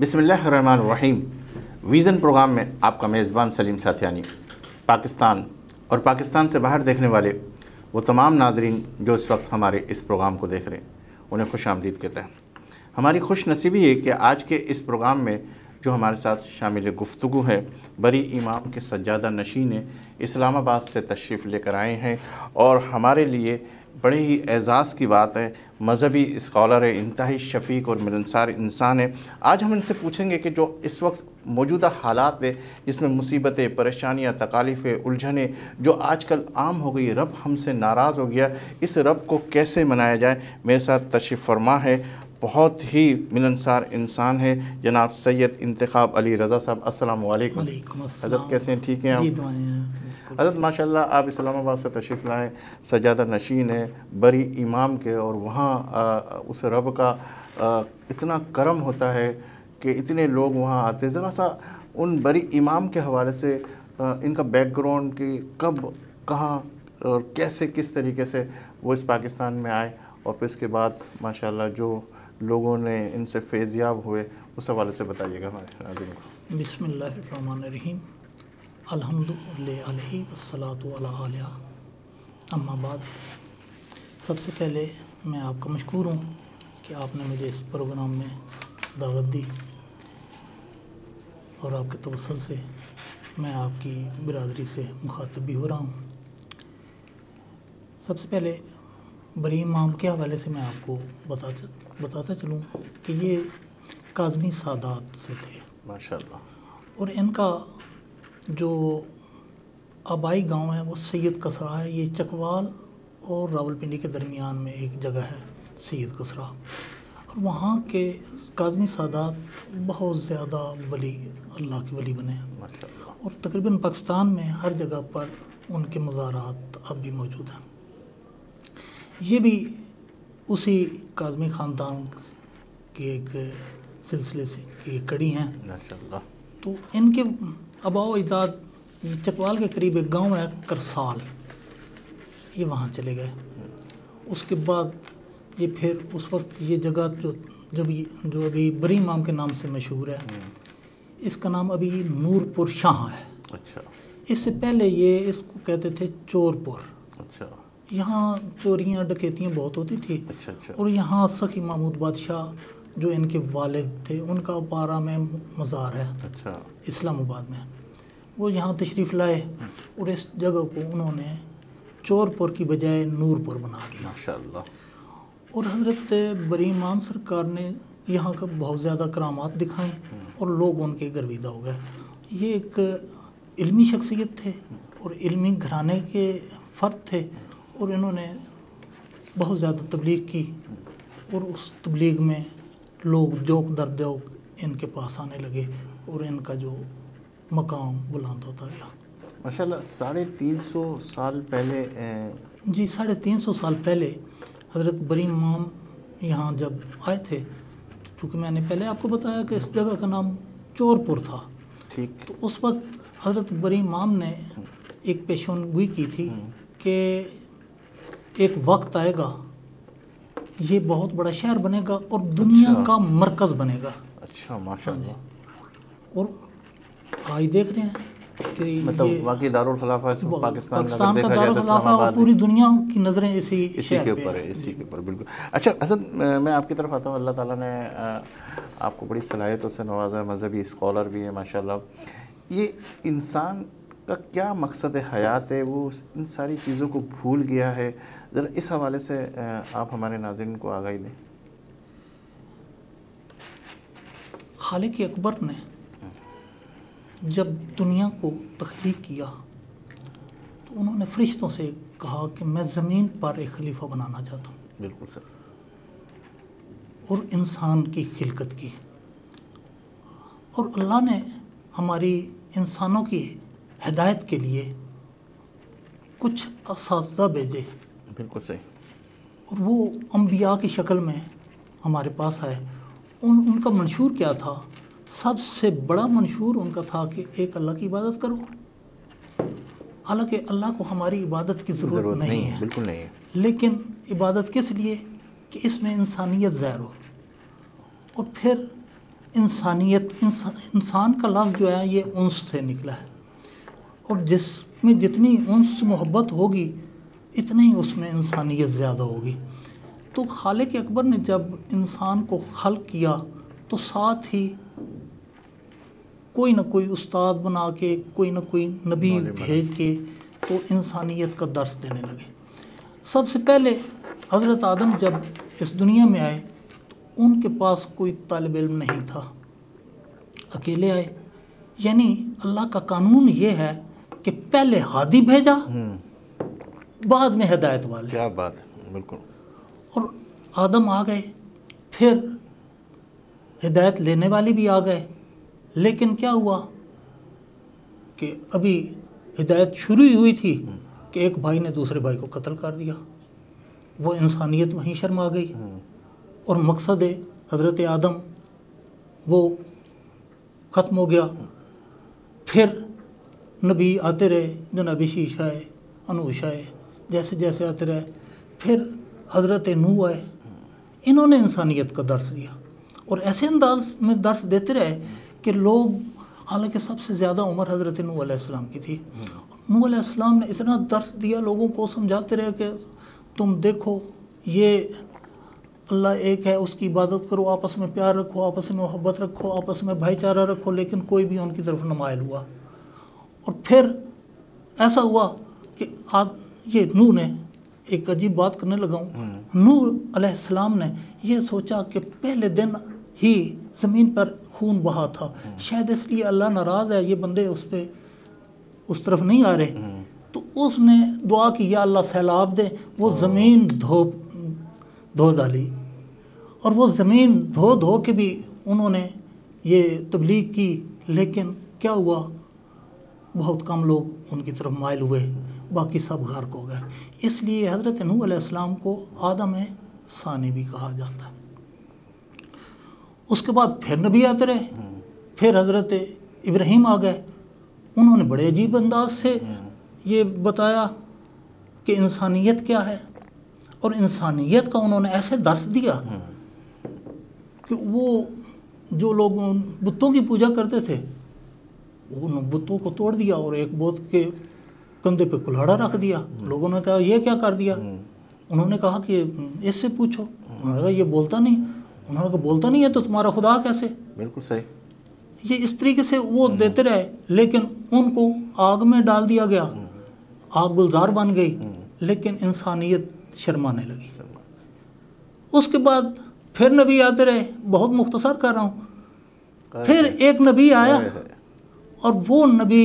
بسم اللہ الرحمن الرحیم۔ ویژن پروگرام میں آپ کا میزبان سلیم ساتھیانی، پاکستان اور پاکستان سے باہر دیکھنے والے وہ تمام ناظرین جو اس وقت ہمارے اس پروگرام کو دیکھ رہے ہیں انہیں خوش آمدید کہتے ہیں۔ ہماری خوش نصیبی ہے کہ آج کے اس پروگرام میں جو ہمارے ساتھ شامل گفتگو ہے، بری امام کے سجادہ نشین اسلام آباد سے تشریف لے کر آئے ہیں اور ہمارے لیے بڑے ہی اعزاز کی بات ہے، مذہبی اسکالر ہے، انتہائی شفیق اور ملنسار انسان ہے۔ آج ہم ان سے پوچھیں گے کہ جو اس وقت موجودہ حالات ہے جس میں مصیبتیں، پریشانیاں، تکالیفیں، الجھنیں جو آج کل عام ہو گئی، رب ہم سے ناراض ہو گیا، اس رب کو کیسے منایا جائے۔ میرے ساتھ تشریف فرما ہے، بہت ہی ملنسار انسان ہے، جناب سید انتخاب علی رضا صاحب۔ السلام علیکم۔ وعلیکم السلام۔ حضرت کیسے ہیں؟ ٹھیک ہیں آپ؟ جی دعائیں ہیں حضرت ماشاءاللہ آپ اسلام آباد سے تشریف لائیں، سجادہ نشین ہے بری امام کے، اور وہاں اس رب کا اتنا کرم ہوتا ہے کہ اتنے لوگ وہاں آتے۔ ذرا سا ان بری امام کے حوالے سے ان کا بیک گراؤنڈ کہ کب، کہاں اور کیسے، کس طریقے سے وہ اس پاکستان میں آئے، اور پھر اس کے بعد ماشاءاللہ جو لوگوں نے ان سے فیضیاب ہوئے، اس حوالے سے بتائیے گا ہمارے ناظرین کو۔ بسم اللہ الرحمن الرحیم، الحمد للہ علیہ والصلاۃ علیہ، اما بعد۔ سب سے پہلے میں آپ کا مشکور ہوں کہ آپ نے مجھے اس پروگرام میں دعوت دی، اور آپ کے توسل سے میں آپ کی برادری سے مخاطب بھی ہو رہا ہوں۔ سب سے پہلے بری امام کے حوالے سے میں آپ کو بتاتا چلوں کہ یہ کاظمی سادات سے تھے ماشاءاللہ، اور ان کا جو آبائی گاؤں ہے وہ سید کسرا ہے۔ یہ چکوال اور راولپنڈی کے درمیان میں ایک جگہ ہے سید کسرا، اور وہاں کے کاظمی سادات بہت زیادہ ولی، اللہ کے ولی بنے، ماشاءاللہ، اور تقریباً پاکستان میں ہر جگہ پر ان کے مزارات اب بھی موجود ہیں۔ یہ بھی اسی کاظمی خاندان کے ایک سلسلے سے کی ایک کڑی ہیں۔ ماشاءاللہ، تو ان کے آباء و اجداد یہ چکوال کے قریب ایک گاؤں ہے کرسال، یہ وہاں چلے گئے۔ اس کے بعد یہ پھر اس وقت یہ جگہ جو ابھی بری امام کے نام سے مشہور ہے، اس کا نام ابھی نور پور شاہ ہے۔ اچھا، اس سے پہلے یہ اس کو کہتے تھے چور پور۔ اچھا، یہاں چوریاں ڈکیتیاں بہت ہوتی تھی، اچھا، اچھا، اور یہاں سخی محمود بادشاہ جو ان کے والد تھے ان کا پارہ میں مزار ہے اچھا، اسلام آباد میں۔ وہ یہاں تشریف لائے اور اس جگہ کو انہوں نے چور پور کی بجائے نور پور بنا دیا۔ ماشاءاللہ، اور حضرت بری امام سرکار نے یہاں کا بہت زیادہ کرامات دکھائیں اور لوگ ان کے گرویدہ ہو گئے۔ یہ ایک علمی شخصیت تھے اور علمی گھرانے کے فرد تھے، اور انہوں نے بہت زیادہ تبلیغ کی، اور اس تبلیغ میں لوگ جوک در جوک ان کے پاس آنے لگے، اور ان کا جو مقام بلند ہوتا گیا۔ ماشاءاللہ۔ 350 سال پہلے جی 350 سال پہلے حضرت بری امام یہاں جب آئے تھے، چونکہ میں نے پہلے آپ کو بتایا کہ اس جگہ کا نام چور پور تھا، ٹھیک، تو اس وقت حضرت بری امام نے ایک پیشن گوئی کی تھی کہ ایک وقت آئے گا یہ بہت بڑا شہر بنے گا اور دنیا کا مرکز بنے گا۔ اچھا، ماشاءاللہ۔ اور آج دیکھ رہے ہیں کہ مطلب یہ واقعی دارالخلافہ پاکستان کا دیکھا جائے تو دارالخلافہ اسلام اور آباد پوری دنیا کی نظریں اسی کے اوپر ہے، اسی کے اوپر، بالکل۔ اچھا حضرت، میں آپ کی طرف آتا ہوں۔ اللہ تعالیٰ نے آپ کو بڑی صلاحیتوں سے نوازا ہے، مذہبی اسکالر بھی ہے ماشاءاللہ۔ یہ انسان کا کیا مقصد حیات ہے؟ وہ ان ساری چیزوں کو بھول گیا ہے، ذرا اس حوالے سے آپ ہمارے ناظرین کو آگاہی دیں۔ خالق اکبر نے جب دنیا کو تخلیق کیا تو انہوں نے فرشتوں سے کہا کہ میں زمین پر ایک خلیفہ بنانا چاہتا ہوں، بالکل سر، اور انسان کی خلقت کی، اور اللہ نے ہماری انسانوں کی ہدایت کے لیے کچھ اساتذہ بھیجے، بالکل صحیح، اور وہ انبیاء کی شکل میں ہمارے پاس آئے۔ ان کا منشور کیا تھا؟ سب سے بڑا منشور ان کا تھا کہ ایک اللہ کی عبادت کرو، حالانکہ اللہ کو ہماری عبادت کی ضرورت نہیں ہے، بالکل نہیں ہے، لیکن عبادت کس لیے؟ کہ اس میں انسانیت ظاہر ہو۔ اور پھر انسانیت انسان کا لفظ جو ہے یہ انس سے نکلا ہے، اور جس میں جتنی انس محبت ہوگی اتنی ہی اس میں انسانیت زیادہ ہوگی۔ تو خالق اکبر نے جب انسان کو خلق کیا تو ساتھ ہی کوئی نہ کوئی استاد بنا کے، کوئی نہ کوئی نبی بھیج کے تو انسانیت کا درس دینے لگے۔ سب سے پہلے حضرت آدم جب اس دنیا میں آئے تو ان کے پاس کوئی طالب علم نہیں تھا، اکیلے آئے۔ یعنی اللہ کا قانون یہ ہے کہ پہلے ہادی بھیجا، بعد میں ہدایت والے۔ کیا بات ہے، بالکل۔ اور آدم آ گئے، پھر ہدایت لینے والے بھی آ گئے، لیکن کیا ہوا کہ ابھی ہدایت شروع ہی ہوئی تھی کہ ایک بھائی نے دوسرے بھائی کو قتل کر دیا۔ وہ انسانیت وہیں شرما گئی، اور مقصد حضرت آدم وہ ختم ہو گیا۔ پھر نبی آتے رہے، جناب شیش آئے، انوش آئے، جیسے جیسے آتے رہے۔ پھر حضرت نوح آئے، انہوں نے انسانیت کا درس دیا، اور ایسے انداز میں درس دیتے رہے کہ لوگ، حالانکہ سب سے زیادہ عمر حضرت نوح علیہ السلام کی تھی، نوح علیہ السلام نے اتنا درس دیا لوگوں کو، سمجھاتے رہے کہ تم دیکھو یہ اللہ ایک ہے، اس کی عبادت کرو، آپس میں پیار رکھو، آپس میں محبت رکھو، آپس میں بھائی چارہ رکھو، لیکن کوئی بھی ان کی طرف نہ مائل ہوا۔ اور پھر ایسا ہوا کہ یہ نوح نے ایک عجیب بات کرنے لگا ہوں، نوح علیہ السلام نے یہ سوچا کہ پہلے دن ہی زمین پر خون بہا تھا، شاید اس لیے اللہ ناراض ہے، یہ بندے اس پہ اس طرف نہیں آ رہے، تو اس نے دعا کی یا اللہ سیلاب دے، وہ زمین دھو ڈالی، اور وہ زمین دھو کے بھی انہوں نے یہ تبلیغ کی، لیکن کیا ہوا، بہت کم لوگ ان کی طرف مائل ہوئے، باقی سب غرق ہو گئے۔ اس لیے حضرت نوح علیہ السلام کو آدم ثانی بھی کہا جاتا ہے۔ اس کے بعد پھر نبی آتے رہے، پھر حضرت ابراہیم آ گئے، انہوں نے بڑے عجیب انداز سے یہ بتایا کہ انسانیت کیا ہے، اور انسانیت کا انہوں نے ایسے درس دیا کہ وہ جو لوگ بتوں کی پوجا کرتے تھے انہوں نے بتوں کو توڑ دیا اور ایک بت کے کندھے پہ کلاڑا رکھ دیا۔ لوگوں نے کہا یہ کیا کر دیا؟ انہوں نے کہا کہ اس سے پوچھو۔ انہوں نے کہا یہ بولتا نہیں۔ انہوں نے کہا بولتا نہیں ہے تو تمہارا خدا کیسے؟ بالکل صحیح۔ یہ اس طریقے سے وہ دیتے رہے، لیکن ان کو آگ میں ڈال دیا گیا، آگ گلزار بن گئی، لیکن انسانیت شرمانے لگی۔ اس کے بعد پھر نبی آتے رہے، بہت مختصر کر رہا ہوں۔ پھر ایک نبی آیا، اور وہ نبی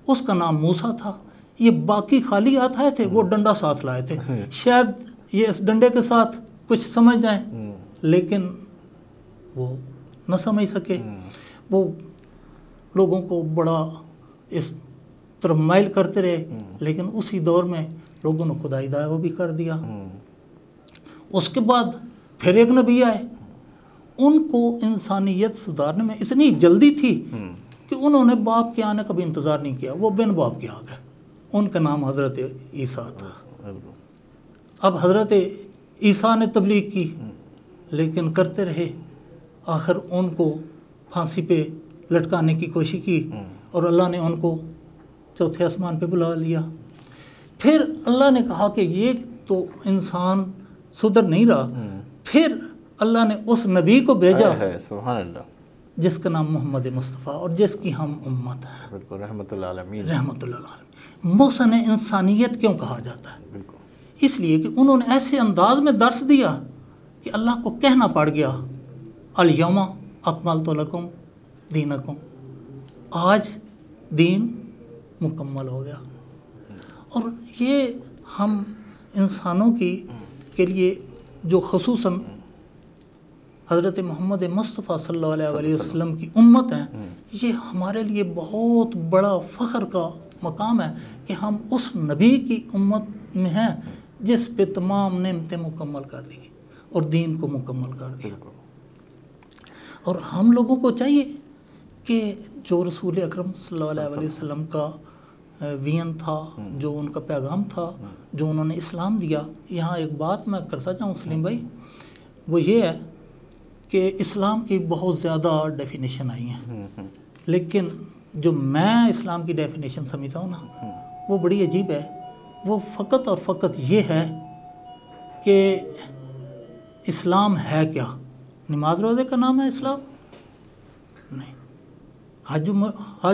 اس کا نام موسیٰ تھا۔ یہ باقی خالی ہاتھ آئے تھے، وہ ڈنڈا ساتھ لائے تھے، شاید یہ اس ڈنڈے کے ساتھ کچھ سمجھ جائیں، لیکن وہ نہ سمجھ سکے۔ وہ لوگوں کو بڑا اس طرف مائل کرتے رہے، لیکن اسی دور میں لوگوں نے خدائی دعویٰ بھی کر دیا۔ اس کے بعد پھر ایک نبی آئے، ان کو انسانیت سدھارنے میں اتنی جلدی تھی کہ انہوں نے باپ کے آنے کا بھی انتظار نہیں کیا، وہ بن باپ کے آ گئے۔ ان کا نام حضرت عیسیٰ تھا۔ اب حضرت عیسیٰ نے تبلیغ کی، لیکن کرتے رہے، آخر ان کو پھانسی پہ لٹکانے کی کوشش کی، اور اللہ نے ان کو چوتھے آسمان پہ بلا لیا۔ پھر اللہ نے کہا کہ یہ تو انسان سدھر نہیں رہا، پھر اللہ نے اس نبی کو بھیجا، سبحان اللہ، جس کا نام محمد مصطفیٰ، اور جس کی ہم امت ہیں، بالکل، رحمت اللہ عالمین۔ رحمت اللہ عالمین۔ موسیٰ نے انسانیت کیوں کہا جاتا ہے؟ بالکل، اس لیے کہ انہوں نے ایسے انداز میں درس دیا کہ اللہ کو کہنا پڑ گیا، الیوم اکملت لکم دینکم، آج دین مکمل ہو گیا۔ اور یہ ہم انسانوں کے لیے جو خصوصاً حضرت محمد مصطفیٰ صلی اللہ علیہ وسلم کی امت ہیں، یہ ہمارے لیے بہت بڑا فخر کا مقام ہے کہ ہم اس نبی کی امت میں ہیں جس پہ تمام نعمتیں مکمل کر دی اور دین کو مکمل کر دیا۔ اور ہم لوگوں کو چاہیے کہ جو رسول اکرم صلی اللہ علیہ وسلم کا وین تھا، جو ان کا پیغام تھا، جو انہوں نے اسلام دیا، یہاں ایک بات میں کرتا جاؤں سلیم بھائی، وہ یہ ہے کہ اسلام کی بہت زیادہ ڈیفینیشن آئی ہیں، لیکن جو میں اسلام کی ڈیفینیشن سمجھتا ہوں نا وہ بڑی عجیب ہے. وہ فقط اور فقط یہ ہے کہ اسلام ہے کیا؟ نماز روزے کا نام ہے اسلام؟ نہیں. حج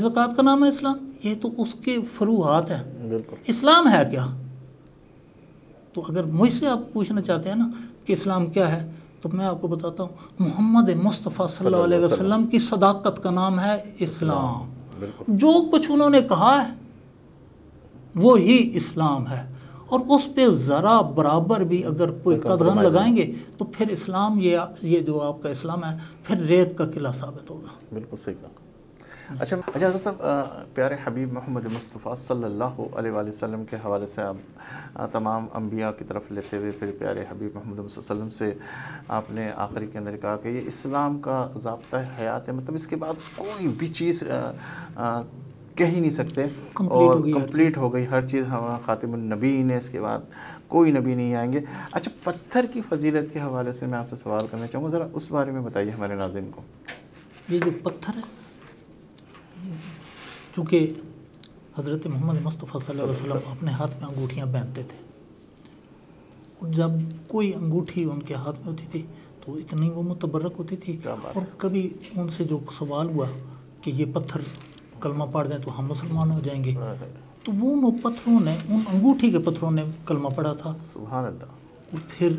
زکوٰۃ کا نام ہے اسلام؟ یہ تو اس کے فروعات ہیں. بالکل. اسلام ہے کیا؟ تو اگر مجھ سے آپ پوچھنا چاہتے ہیں نا کہ اسلام کیا ہے تو میں آپ کو بتاتا ہوں محمد مصطفیٰ صلی اللہ علیہ وسلم کی صداقت کا نام ہے اسلام. جو کچھ انہوں نے کہا ہے وہی اسلام ہے، اور اس پہ ذرا برابر بھی اگر کوئی قدغن لگائیں گے تو پھر اسلام یہ جو آپ کا اسلام ہے پھر ریت کا قلعہ ثابت ہوگا. بالکل صحیح کہا. اچھا حضرت صاحب، پیارے حبیب محمد مصطفیٰ صلی اللہ علیہ وآلہ وسلم کے حوالے سے آپ تمام انبیاء کی طرف لیتے ہوئے پھر پیارے حبیب محمد مصطفیٰ صلی اللہ علیہ وسلم سے آپ نے آخری کے اندر کہا کہ یہ اسلام کا ضابطہ حیات ہے، مطلب اس کے بعد کوئی بھی چیز کہہ ہی نہیں سکتے، اور کمپلیٹ ہو گئی ہر چیز. خاتم النبیین ہے، اس کے بعد کوئی نبی نہیں آئیں گے. اچھا، پتھر کی فضیلت کے حوالے سے میں آپ سے سوال کرنا چاہوں گا، ذرا اس بارے میں بتائیے ہمارے ناظرین کو. یہ جو پتھر ہے، چونکہ حضرت محمد مصطفیٰ صلی اللہ علیہ وسلم اپنے ہاتھ میں انگوٹھیاں پہنتے تھے، اور جب کوئی انگوٹھی ان کے ہاتھ میں ہوتی تھی تو اتنی وہ متبرک ہوتی تھی. اور کبھی ان سے جو سوال ہوا کہ یہ پتھر کلمہ پڑھ دیں تو ہم مسلمان ہو جائیں گے، تو وہ ان پتھروں نے، ان انگوٹھی کے پتھروں نے کلمہ پڑھا تھا. سبحان اللہ. اور پھر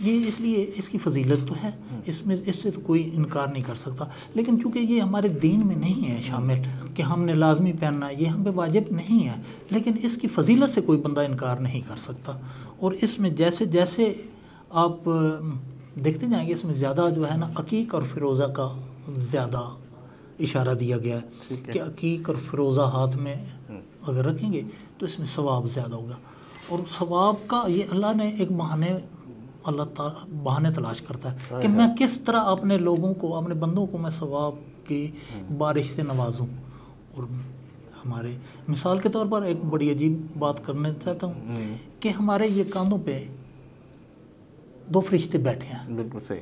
یہ اس لیے اس کی فضیلت تو ہے، اس سے تو کوئی انکار نہیں کر سکتا. لیکن چونکہ یہ ہمارے دین میں نہیں ہے شامل کہ ہم نے لازمی پہننا ہے، یہ ہم پہ واجب نہیں ہے، لیکن اس کی فضیلت سے کوئی بندہ انکار نہیں کر سکتا. اور اس میں جیسے جیسے آپ دیکھتے جائیں گے اس میں زیادہ جو ہے نا عقیق اور فیروزہ کا زیادہ اشارہ دیا گیا ہے کہ عقیق اور فیروزہ ہاتھ میں اگر رکھیں گے تو اس میں ثواب زیادہ ہوگا. اور ثواب کا یہ اللہ نے ایک اللہ تعالیٰ بہانے تلاش کرتا ہے کہ میں کس طرح اپنے لوگوں کو، اپنے بندوں کو میں ثواب کی بارش سے نوازوں. اور ہمارے مثال کے طور پر ایک بڑی عجیب بات کرنا چاہتا ہوں کہ ہمارے یہ کاندھوں پہ 2 فرشتے بیٹھے ہیں. بالکل صحیح.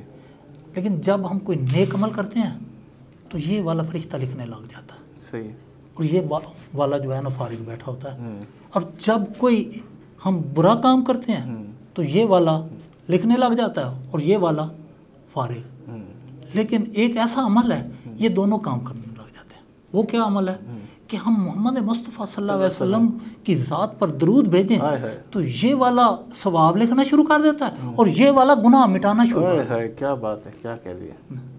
لیکن جب ہم کوئی نیک عمل کرتے ہیں تو یہ والا فرشتہ لکھنے لگ جاتا ہے. صحیح. اور یہ والا جو ہے نا فارغ بیٹھا ہوتا ہے. اور جب کوئی ہم برا کام کرتے ہیں تو یہ والا لکھنے لگ جاتا ہے اور یہ والا فارغ. لیکن ایک ایسا عمل ہے یہ دونوں کام کرنے لگ جاتے ہیں. وہ کیا عمل ہے کہ ہم محمد مصطفیٰ صلی اللہ علیہ وسلم کی ذات پر درود بھیجیں تو یہ والا ثواب لکھنا شروع کر دیتا ہے اور یہ والا گناہ مٹانا شروع کر دیتا ہے. کیا بات ہے، کیا کہہ دیا.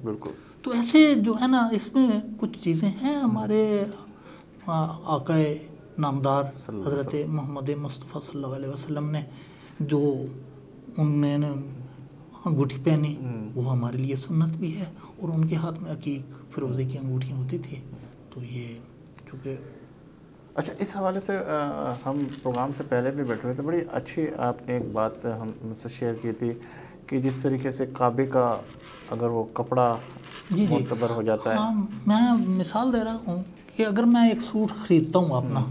بالکل. تو ایسے جو ہے نا اس میں کچھ چیزیں ہیں ہمارے آقا نامدار حضرت محمد مصطفیٰ صلی اللہ علیہ وسلم نے جو انہوں نے انگوٹھی پہنی وہ ہمارے لیے سنت بھی ہے. اور ان کے ہاتھ میں عقیق فیروزے کی انگوٹھیاں ہوتی تھی. تو یہ چونکہ اچھا، اس حوالے سے ہم پروگرام سے پہلے بھی بیٹھے ہوئے تھے، بڑی اچھی آپ نے ایک بات ہم سے شیئر کی تھی کہ جس طریقے سے کعبے کا اگر وہ کپڑا معتبر ہو جاتا ہے. میں مثال دے رہا ہوں کہ اگر میں ایک سوٹ خریدتا ہوں اپنا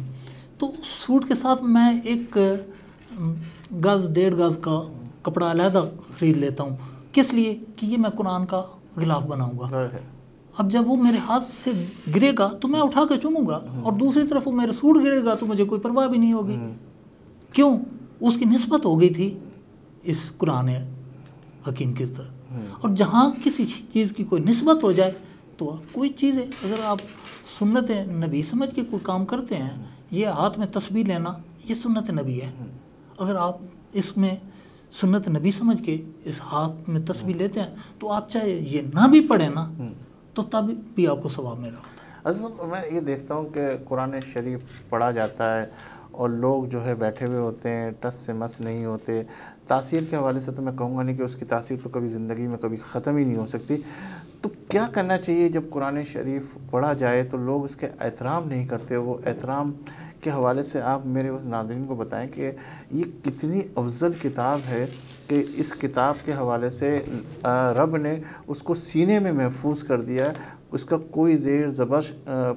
تو سوٹ کے ساتھ میں ایک 1.5 گز کا کپڑا علیحدہ خرید لیتا ہوں. کس لیے؟ کہ یہ میں قرآن کا غلاف بناؤں گا. اب جب وہ میرے ہاتھ سے گرے گا تو میں اٹھا کے چوموں گا، اور دوسری طرف وہ میرے سوٹ گرے گا تو مجھے کوئی پرواہ بھی نہیں ہوگی. کیوں؟ اس کی نسبت ہو گئی تھی اس قرآن حکیم کی طرح. اور جہاں کسی چیز کی کوئی نسبت ہو جائے تو کوئی چیز ہے، اگر آپ سنت نبی سمجھ کے کوئی کام کرتے ہیں، یہ ہاتھ میں تسبیح لینا یہ سنت نبی ہے. اگر آپ اس میں سنت نبی سمجھ کے اس ہاتھ میں تسبیح لیتے ہیں تو آپ چاہے یہ نہ بھی پڑھیں نا تو تب بھی آپ کو ثواب مل رہا ہوتا ہے. اصل میں یہ دیکھتا ہوں کہ قرآن شریف پڑھا جاتا ہے اور لوگ جو ہے بیٹھے ہوئے ہوتے ہیں، ٹس سے مس نہیں ہوتے. تاثیر کے حوالے سے تو میں کہوں گا نہیں کہ اس کی تاثیر تو کبھی زندگی میں کبھی ختم ہی نہیں ہو سکتی. تو کیا کرنا چاہیے جب قرآن شریف پڑھا جائے تو لوگ اس کے احترام نہیں کرتے؟ وہ احترام کے حوالے سے آپ میرے ناظرین کو بتائیں کہ یہ کتنی افضل کتاب ہے کہ اس کتاب کے حوالے سے رب نے اس کو سینے میں محفوظ کر دیا ہے، اس کا کوئی زیر زبر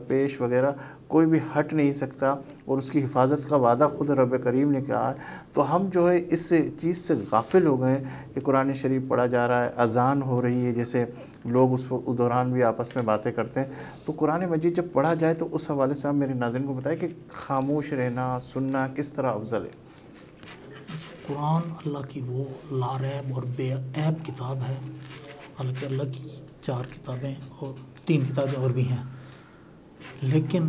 پیش وغیرہ کوئی بھی ہٹ نہیں سکتا، اور اس کی حفاظت کا وعدہ خود رب کریم نے کہا ہے۔ تو ہم جو ہے اس چیز سے غافل ہو گئے ہیں کہ قرآن شریف پڑھا جا رہا ہے، اذان ہو رہی ہے، جیسے لوگ اس دوران بھی آپس میں باتیں کرتے ہیں، تو قرآن مجید جب پڑھا جائے تو اس حوالے سے آپ میرے ناظرین کو بتائیں کہ خاموش رہنا سننا کس طرح افضل ہے۔ قرآن اللہ کی وہ لاریب اور بے عیب کتاب ہے، حالانکہ اللہ کی 4 کتابیں اور 3 کتابیں اور بھی ہیں، لیکن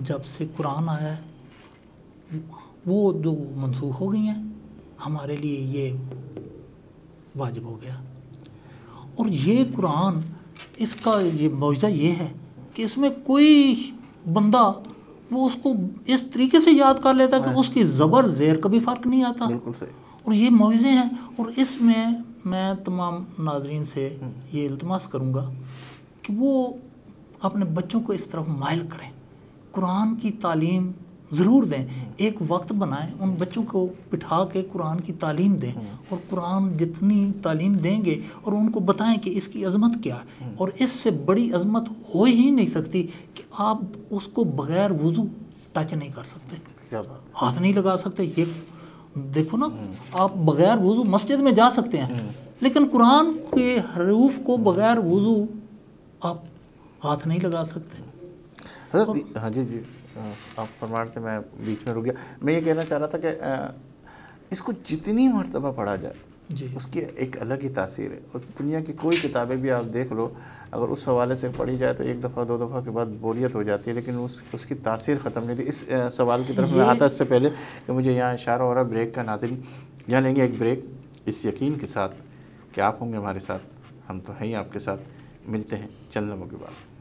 جب سے قرآن آیا ہے وہ جو منسوخ ہو گئی ہیں، ہمارے لیے یہ واجب ہو گیا۔ اور یہ قرآن، اس کا یہ معجزہ یہ ہے کہ اس میں کوئی بندہ وہ اس کو اس طریقے سے یاد کر لیتا کہ اس کی زبر زیر کا بھی فرق نہیں آتا، بالکل صحیح۔ اور یہ معجزے ہیں۔ اور اس میں تمام ناظرین سے یہ التماس کروں گا کہ وہ اپنے بچوں کو اس طرف مائل کریں، قرآن کی تعلیم ضرور دیں، ایک وقت بنائیں، ان بچوں کو بٹھا کے قرآن کی تعلیم دیں، اور قرآن جتنی تعلیم دیں گے اور ان کو بتائیں کہ اس کی عظمت کیا ہے، اور اس سے بڑی عظمت ہو ہی نہیں سکتی کہ آپ اس کو بغیر وضو ٹچ نہیں کر سکتے، کیا بات، ہاتھ نہیں لگا سکتے۔ یہ دیکھو نا، آپ بغیر وضو مسجد میں جا سکتے ہیں، لیکن قرآن کے حروف کو بغیر وضو آپ ہاتھ نہیں لگا سکتے۔ حضرت ہاں جی آپ فرما رہے تھے، میں بیچ میں رک گیا۔ میں یہ کہنا چاہ رہا تھا کہ اس کو جتنی مرتبہ پڑھا جائے جی، اس کی ایک الگ ہی تاثیر ہے، اور دنیا کی کوئی کتابیں بھی آپ دیکھ لو، اگر اس حوالے سے پڑھی جائے تو 1 دفعہ 2 دفعہ کے بعد بوریت ہو جاتی ہے، لیکن اس کی تاثیر ختم نہیں تھی۔ اس سوال کی طرف میں آتا اس سے پہلے کہ مجھے یہاں اشارہ ہو رہا ہے بریک کا، ناظرین یہاں لیں گے ایک بریک، اس یقین کے ساتھ کہ آپ ہوں گے ہمارے ساتھ، ہم تو ہیں ہی آپ کے ساتھ۔ ملتے ہیں چند لمحوں کے بعد۔